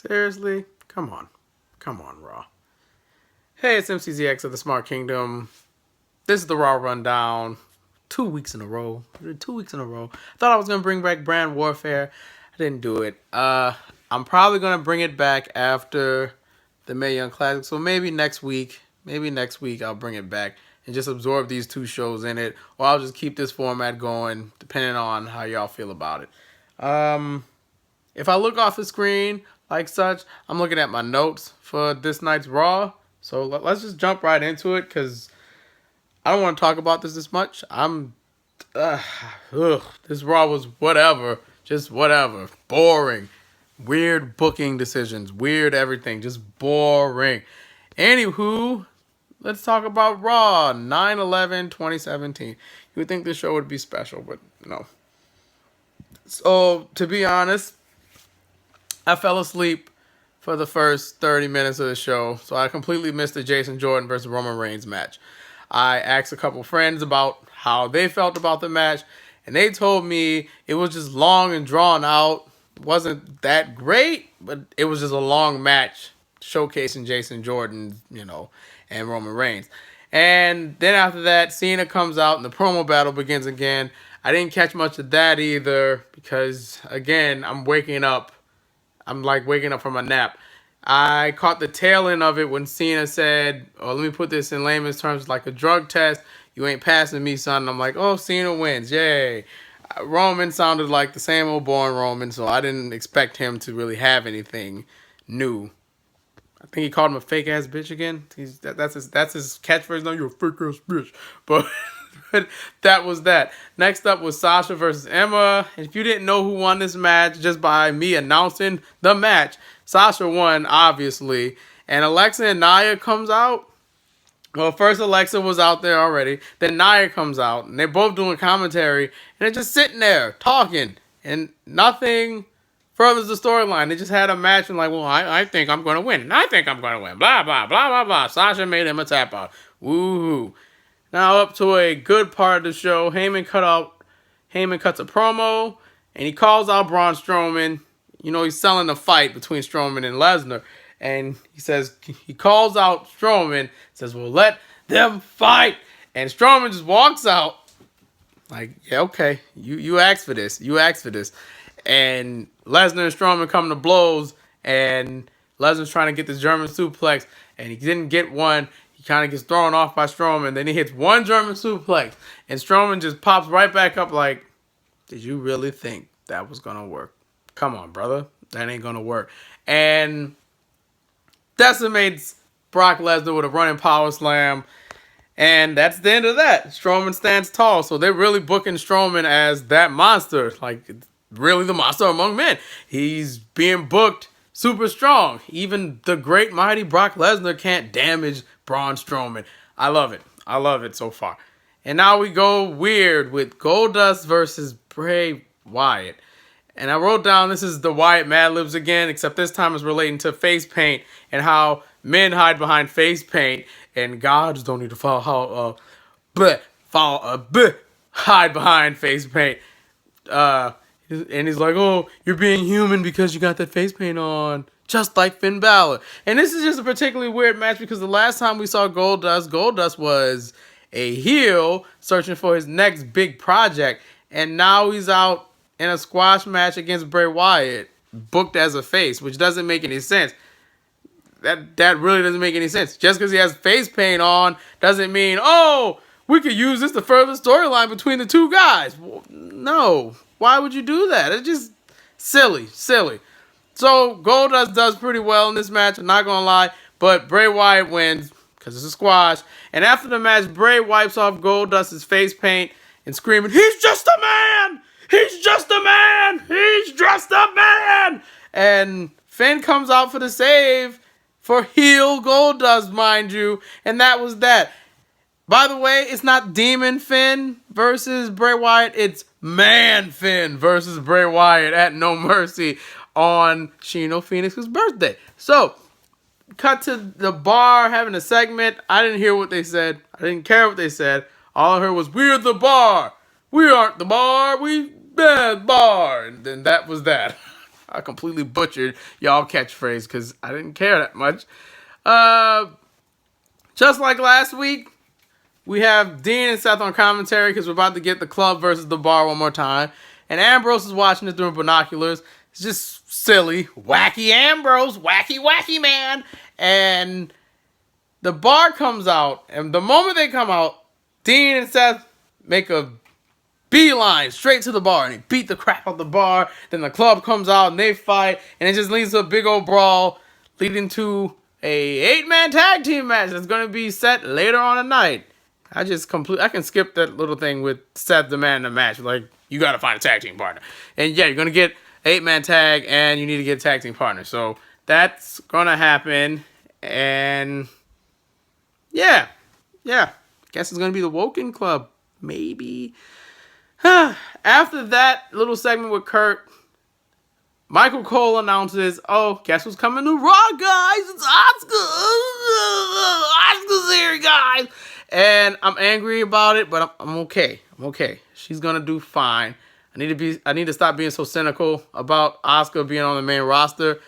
Seriously? Come on. Come on, Raw. Hey, it's MCZX of the Smart Kingdom. This is the Raw Rundown. 2 weeks in a row. 2 weeks in a row. Thought I was going to bring back Brand Warfare. I didn't do it. I'm probably going to bring it back after the Mae Young Classic. So maybe next week. I'll bring it back and just absorb these two shows in it. Or I'll just keep this format going depending on how y'all feel about it. If I look off the screen like such, I'm looking at my notes for this night's Raw. So let's just jump right into it because I don't want to talk about this much. This Raw was whatever. Just whatever. Boring. Weird booking decisions. Weird everything. Just boring. Anywho, let's talk about Raw 9/11/2017. You would think this show would be special, but no. So, to be honest, I fell asleep for the first 30 minutes of the show, so I completely missed the Jason Jordan versus Roman Reigns match. I asked a couple friends about how they felt about the match, and they told me it was just long and drawn out. It wasn't that great, but it was just a long match showcasing Jason Jordan, and Roman Reigns. And then after that, Cena comes out and the promo battle begins again. I didn't catch much of that either because, again, I'm waking up. I'm like waking up from a nap. I caught the tail end of it when Cena said, let me put this in layman's terms, like a drug test. You ain't passing me, son. And I'm like, oh, Cena wins. Yay. Roman sounded like the same old boring Roman, so I didn't expect him to really have anything new. I think he called him a fake ass bitch again. That's his catchphrase. No, you're a fake ass bitch. But that was that. Next up was Sasha versus Emma. And if you didn't know who won this match just by me announcing the match, Sasha won, obviously. And Alexa and Nia comes out. Well, first Alexa was out there already. Then Nia comes out. And they're both doing commentary. And they're just sitting there talking. And nothing furthers the storyline. They just had a match and like, well, I think I'm going to win. And I think I'm going to win. Blah, blah, blah, blah, blah. Sasha made him a tap out. Woohoo. Now up to a good part of the show. Heyman cuts a promo. And he calls out Braun Strowman. He's selling a fight between Strowman and Lesnar. And he calls out Strowman. Says, well, let them fight. And Strowman just walks out. Like, yeah, okay. You asked for this. And Lesnar and Strowman come to blows, and Lesnar's trying to get this German suplex, and he didn't get one. He kind of gets thrown off by Strowman. Then he hits one German suplex, and Strowman just pops right back up like, did you really think that was going to work? Come on, brother. That ain't going to work. And decimates Brock Lesnar with a running power slam. And that's the end of that. Strowman stands tall. So they're really booking Strowman as that monster. Like, really the monster among men. He's being booked super strong. Even the great mighty Brock Lesnar can't damage Braun Strowman. I love it so far. And now we go weird with Goldust versus Bray Wyatt. And I wrote down this is the Wyatt Mad Libs again, except this time it's relating to face paint and how men hide behind face paint and gods don't need to hide behind face paint. And he's like, oh, you're being human because you got that face paint on. Just like Finn Balor. And this is just a particularly weird match because the last time we saw Goldust was a heel searching for his next big project. And now he's out in a squash match against Bray Wyatt, booked as a face, which doesn't make any sense. That really doesn't make any sense. Just because he has face paint on doesn't mean, oh, we could use this to further storyline between the two guys. No. Why would you do that? It's just silly. So Goldust does pretty well in this match, I'm not going to lie. But Bray Wyatt wins because it's a squash. And after the match, Bray wipes off Goldust's face paint and screaming, he's just a man! He's just a man! He's just a man! And Finn comes out for the save for heel Goldust, mind you. And that was that. By the way, it's not Demon Finn versus Bray Wyatt. It's Man Finn versus Bray Wyatt at No Mercy on Shino Phoenix's birthday. So, cut to the bar having a segment. I didn't hear what they said. I didn't care what they said. All I heard was, we're the bar. We aren't the bar. We bad bar. And then that was that. I completely butchered y'all catchphrase because I didn't care that much. Just like last week, we have Dean and Seth on commentary because we're about to get the club versus the bar one more time. And Ambrose is watching it through binoculars. It's just silly. Wacky Ambrose. Wacky man. And the bar comes out. And the moment they come out, Dean and Seth make a beeline straight to the bar. And they beat the crap out of the bar. Then the club comes out and they fight. And it just leads to a big old brawl, leading to a 8-man tag team match that's going to be set later on tonight. I can skip that little thing with Seth demanding a match. Like, you got to find a tag team partner. And yeah, you're going to get 8-man tag and you need to get a tag team partner. So that's going to happen. And yeah. Guess it's going to be the Woken Club. Maybe. After that little segment with Kurt, Michael Cole announces, oh, guess who's coming to Raw, guys? It's Asuka. Asuka's here, guys. And I'm angry about it, but I'm okay. I'm okay. She's gonna do fine. I need to stop being so cynical about Asuka being on the main roster.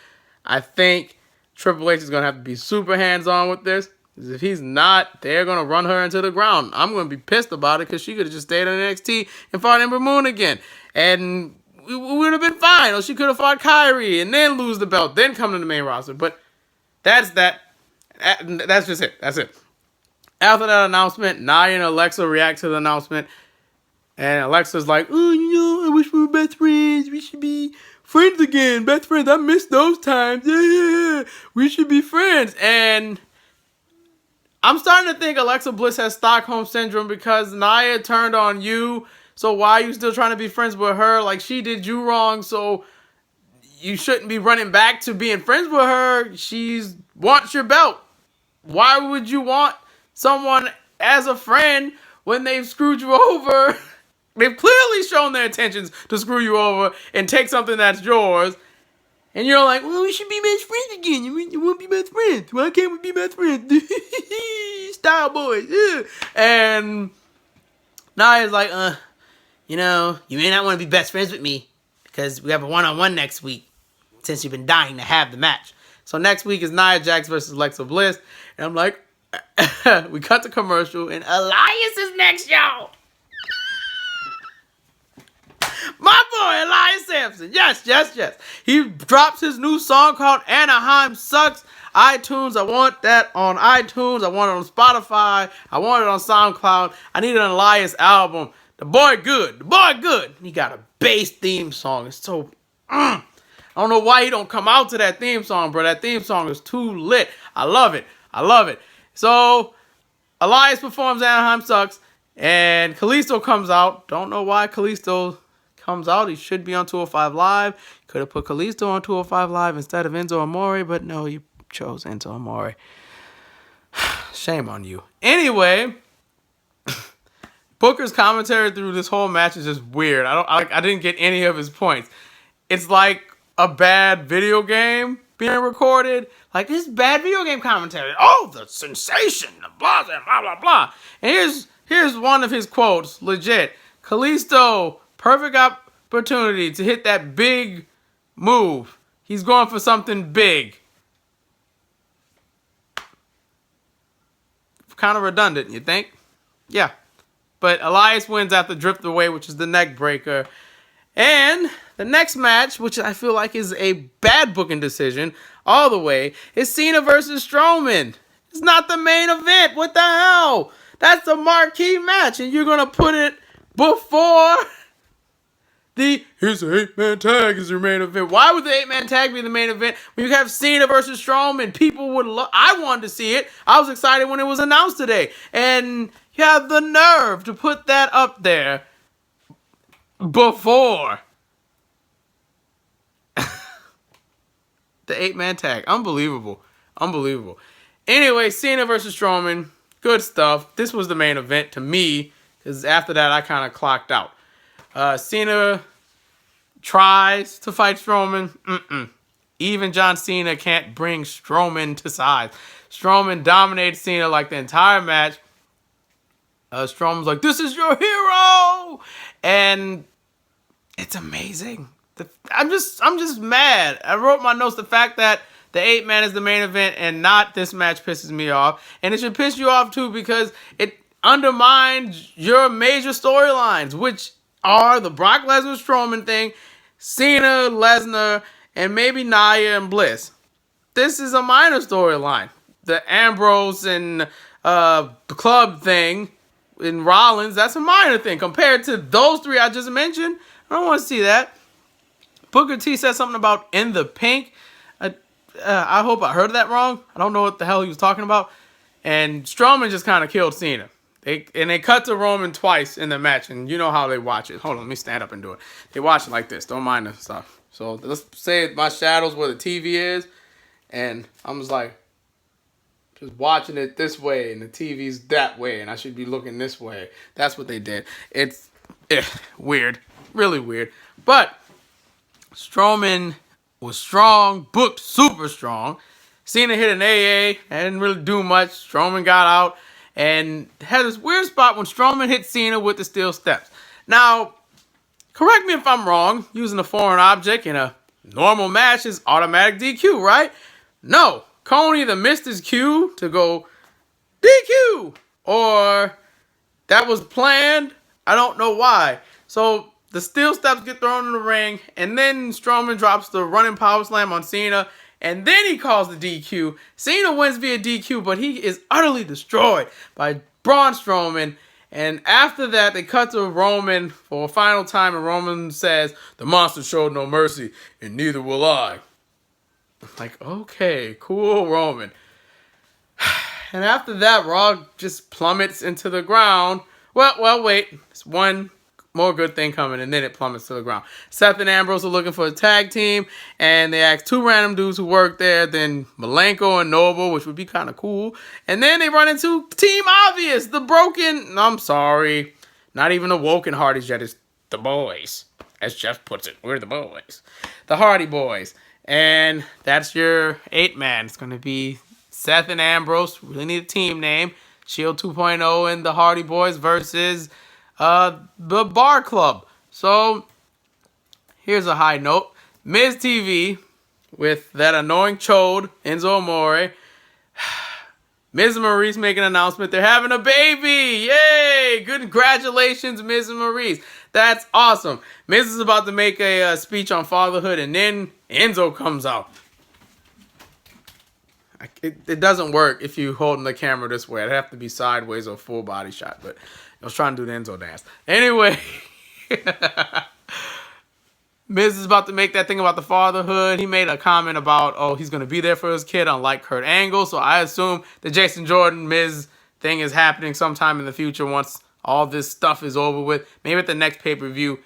I think Triple H is gonna have to be super hands-on with this. If he's not, they're gonna run her into the ground. I'm gonna be pissed about it because she could have just stayed on NXT and fought Ember Moon again, and we would have been fine. Or she could have fought Kyrie and then lose the belt, then come to the main roster. But that's that. That's just it. That's it. After that announcement, Nia and Alexa react to the announcement. And Alexa's like, oh, I wish we were best friends. We should be friends again. Best friends. I miss those times. Yeah, we should be friends. And I'm starting to think Alexa Bliss has Stockholm Syndrome because Nia turned on you. So why are you still trying to be friends with her? Like, she did you wrong, so you shouldn't be running back to being friends with her. She wants your belt. Why would you want someone as a friend when they've screwed you over? They've clearly shown their intentions to screw you over and take something that's yours. And you're like, well, we should be best friends again. You want to be best friends. Why can't we be best friends? Style boys. Yeah. And Nia's like, you may not want to be best friends with me because we have a one-on-one next week since you've been dying to have the match. So next week is Nia Jax versus Alexa Bliss. And I'm like, we cut the commercial and Elias is next, y'all. My boy, Elias Sampson. Yes. He drops his new song called Anaheim Sucks. iTunes. I want that on iTunes. I want it on Spotify. I want it on SoundCloud. I need an Elias album. The boy good. He got a bass theme song. It's so... I don't know why he don't come out to that theme song, bro. That theme song is too lit. I love it. So, Elias performs Anaheim Sucks, and Kalisto comes out. Don't know why Kalisto comes out. He should be on 205 Live. Could have put Kalisto on 205 Live instead of Enzo Amore, but no, you chose Enzo Amore. Shame on you. Anyway, Booker's commentary through this whole match is just weird. I didn't get any of his points. It's like a bad video game being recorded. Like, this bad video game commentary. Oh, the sensation, the blah, blah, blah. And here's one of his quotes, legit. Kalisto, perfect opportunity to hit that big move. He's going for something big. Kind of redundant, you think? Yeah. But Elias wins after Drift Away, which is the neck breaker. And the next match, which I feel like is a bad booking decision all the way, is Cena versus Strowman. It's not the main event. What the hell? That's the marquee match, and you're going to put it before here's the 8-man tag is your main event. Why would the 8-man tag be the main event when you have Cena versus Strowman? People would I wanted to see it. I was excited when it was announced today. And you have the nerve to put that up there before the 8-man tag. Unbelievable. Anyway, Cena versus Strowman. Good stuff. This was the main event to me, because after that I kind of clocked out. Cena tries to fight Strowman. Even John Cena can't bring Strowman to size. Strowman dominated Cena like the entire match. Strowman's like, this is your hero! And it's amazing. I'm just mad. I wrote my notes. The fact that the 8-man is the main event and not this match pisses me off. And it should piss you off too because it undermines your major storylines, which are the Brock Lesnar Strowman thing, Cena, Lesnar, and maybe Nia and Bliss. This is a minor storyline. The Ambrose and the club thing in Rollins, that's a minor thing. Compared to those three I just mentioned, I don't want to see that. Booker T said something about in the pink. I hope I heard that wrong. I don't know what the hell he was talking about. And Strowman just kind of killed Cena. They cut to Roman twice in the match, and you know how they watch it. Hold on, let me stand up and do it. They watch it like this. Don't mind the stuff. So let's say my shadow's where the TV is, and I'm just like, just watching it this way, and the TV's that way, and I should be looking this way. That's what they did. It's weird. Really weird. But Strowman was strong, booked super strong. Cena hit an AA, didn't really do much. Strowman got out and had this weird spot when Strowman hit Cena with the steel steps. Now, correct me if I'm wrong, using a foreign object in a normal match is automatic DQ, right? No, Cone either missed his cue to go DQ, or that was planned. I don't know why. So the steel steps get thrown in the ring, and then Strowman drops the running power slam on Cena, and then he calls the DQ. Cena wins via DQ, but he is utterly destroyed by Braun Strowman. And after that, they cut to Roman for a final time, and Roman says, "The monster showed no mercy, and neither will I." I'm like, okay, cool, Roman. And after that, Raw just plummets into the ground. Well, wait. It's one more good thing coming, and then it plummets to the ground. Seth and Ambrose are looking for a tag team, and they ask two random dudes who work there, then Malenko and Noble, which would be kind of cool. And then they run into Team Obvious, the broken, I'm sorry, not even the woken Hardys yet, it's the boys. As Jeff puts it, we're the boys. The Hardy Boys. And that's your 8-man. It's going to be Seth and Ambrose. Really need a team name. Shield 2.0 and the Hardy Boys versus the Bar Club. So here's a high note. Miz TV with that annoying chode, Enzo Amore. Miz and Maurice make an announcement. They're having a baby. Yay! Good congratulations, Miz and Maurice. That's awesome. Miz is about to make a speech on fatherhood, and then Enzo comes out. It doesn't work if you holding the camera this way. It'd have to be sideways or full body shot, but I was trying to do the Enzo dance. Anyway, Miz is about to make that thing about the fatherhood. He made a comment about, oh, he's going to be there for his kid, unlike Kurt Angle. So I assume the Jason Jordan Miz thing is happening sometime in the future once all this stuff is over with. Maybe at the next pay-per-view.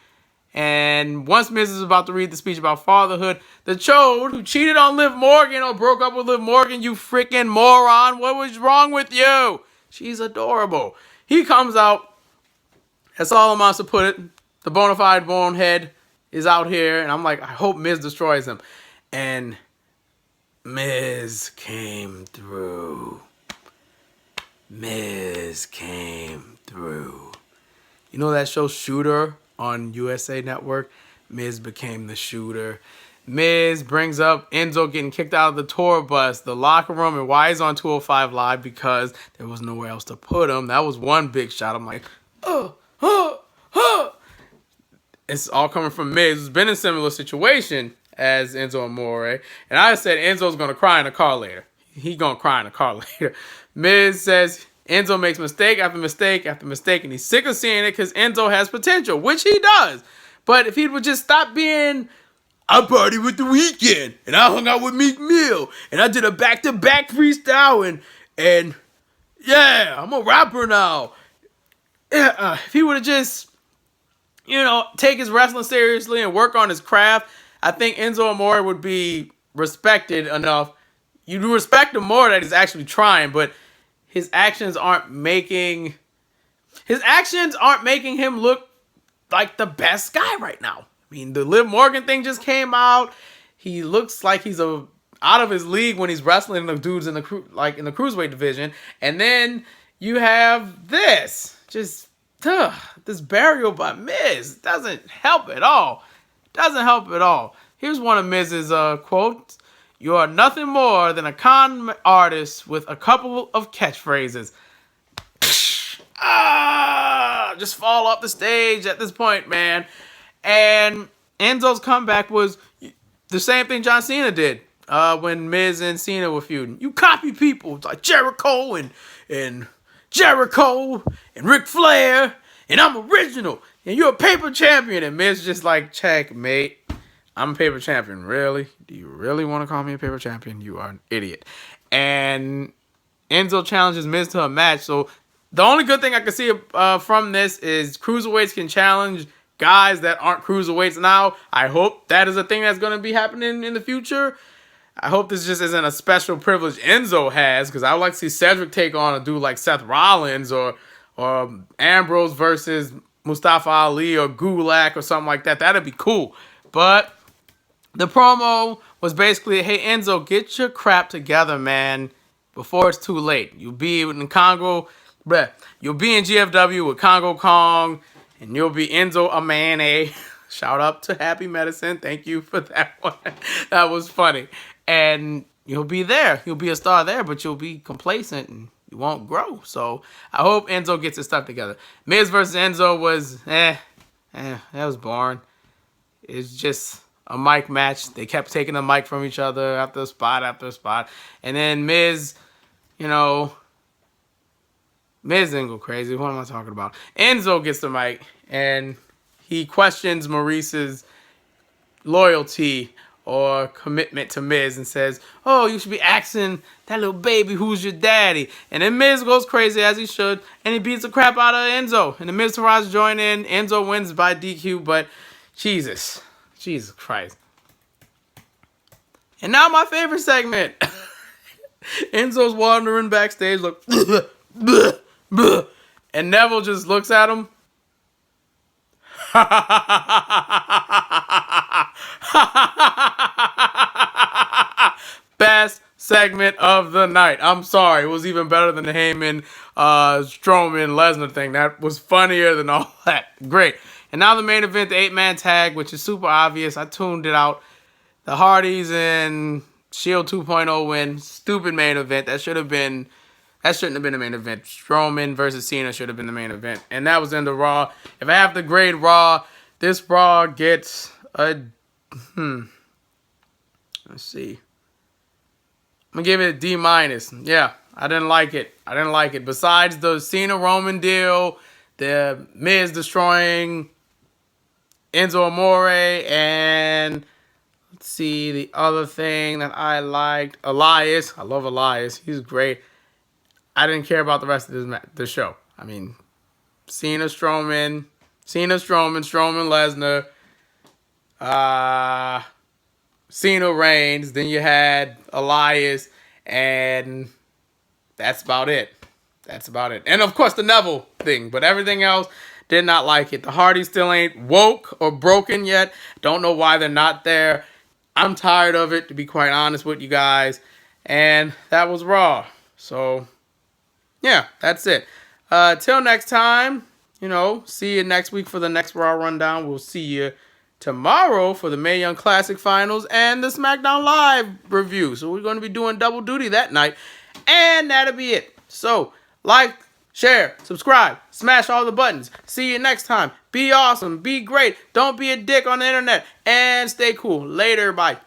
And once Miz is about to read the speech about fatherhood, the chode who cheated on Liv Morgan or broke up with Liv Morgan, you freaking moron. What was wrong with you? She's adorable. He comes out. That's all I'm supposed to put it. The bona fide bonehead is out here. And I'm like, I hope Miz destroys him. And Miz came through. Miz came through. You know that show Shooter on USA Network? Miz became the shooter. Miz brings up Enzo getting kicked out of the tour bus, the locker room, and why he's on 205 Live, because there was nowhere else to put him. That was one big shot. I'm like, It's all coming from Miz, who's been in a similar situation as Enzo Amore. And I said Enzo's going to cry in the car later. He's going to cry in the car later. Miz says Enzo makes mistake after mistake after mistake, and he's sick of seeing it because Enzo has potential, which he does. But if he would just stop being, I party with The Weeknd, and I hung out with Meek Mill, and I did a back-to-back freestyle, and yeah, I'm a rapper now. If he would have just, take his wrestling seriously and work on his craft, I think Enzo Amore would be respected enough. You do respect him more that he's actually trying, but his actions aren't making him look like the best guy right now. I mean, the Liv Morgan thing just came out. He looks like he's out of his league when he's wrestling the dudes in the cruiserweight division. And then you have this burial by Miz. Doesn't help at all. Doesn't help at all. Here's one of Miz's quotes. You are nothing more than a con artist with a couple of catchphrases. Just fall off the stage at this point, man. And Enzo's comeback was the same thing John Cena did when Miz and Cena were feuding. You copy people like Jericho and Jericho and Ric Flair, and I'm original, and you're a paper champion. And Miz just like, checkmate. I'm a paper champion. Really? Do you really want to call me a paper champion? You are an idiot. And Enzo challenges Miz to a match. So the only good thing I can see from this is cruiserweights can challenge guys that aren't cruiserweights now. I hope that is a thing that's going to be happening in the future. I hope this just isn't a special privilege Enzo has, because I would like to see Cedric take on a dude like Seth Rollins or Ambrose versus Mustafa Ali or Gulak or something like that. That'd be cool. But the promo was basically, hey, Enzo, get your crap together, man, before it's too late. You'll be in Congo, you'll be in GFW with Congo Kong, and you'll be Enzo Amane. Shout out to Happy Medicine. Thank you for that one. That was funny. And you'll be there. You'll be a star there, but you'll be complacent and you won't grow. So I hope Enzo gets his stuff together. Miz versus Enzo was, that was boring. It's just a mic match. They kept taking the mic from each other after spot. And then Miz, Miz didn't go crazy. What am I talking about? Enzo gets the mic, and he questions Maurice's loyalty or commitment to Miz and says, oh, you should be asking that little baby who's your daddy. And then Miz goes crazy, as he should, and he beats the crap out of Enzo. And the Miz Taraj join in. Enzo wins by DQ, but Jesus Christ. And now my favorite segment. Enzo's wandering backstage like, bleh, bleh, bleh. And Neville just looks at him. Best segment of the night. I'm sorry. It was even better than the Heyman, Strowman, Lesnar thing. That was funnier than all that. Great. And now the main event, the 8-man tag, which is super obvious. I tuned it out. The Hardys and Shield 2.0 win. Stupid main event. That shouldn't have been the main event. Strowman versus Cena should have been the main event. And that was in the Raw. If I have to grade Raw, this Raw gets a... Let's see. I'm going to give it a D-. Yeah, I didn't like it. Besides the Cena-Roman deal, the Miz destroying Enzo Amore, and let's see, the other thing that I liked, Elias. I love Elias. He's great. I didn't care about the rest of the show. I mean, Cena, Strowman, Lesnar, Cena Reigns. Then you had Elias, and that's about it. And of course the Neville thing, but everything else, did not like it. The Hardys still ain't woke or broken yet. Don't know why they're not there. I'm tired of it, to be quite honest with you guys. And that was Raw. So, yeah, that's it. Till next time, see you next week for the next Raw Rundown. We'll see you tomorrow for the Mae Young Classic Finals and the SmackDown Live review. So we're going to be doing double duty that night. And that'll be it. So, like, share, subscribe, smash all the buttons. See you next time. Be awesome. Be great. Don't be a dick on the internet. And stay cool. Later. Bye.